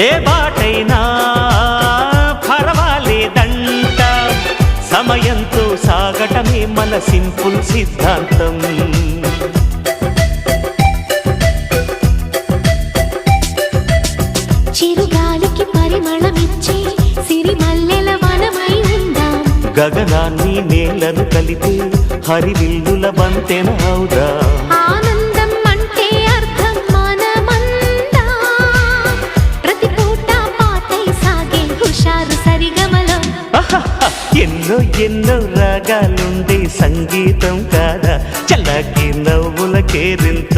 ఏ బాటైనా పర్వాలేదంట, సమయంతో సాగటమే మన సింపుల్ సిద్ధాంతం. చిరుగాలికి పరిమళమిచ్చే సిరిమల్లెల వనమై ఉందాం, గగనాన్ని నేలను కలిపే హరివిల్లుల బంతెన అవుదాం. ఆనందం అంటే అర్థం మనమందా, ప్రతి పూట పాటై సాగే హుషారు సరిగమలో. ఎన్నో ఎన్నో రాగాలుండే సంగీతం కాదా, చల్లకి నవ్వుల కేరింత.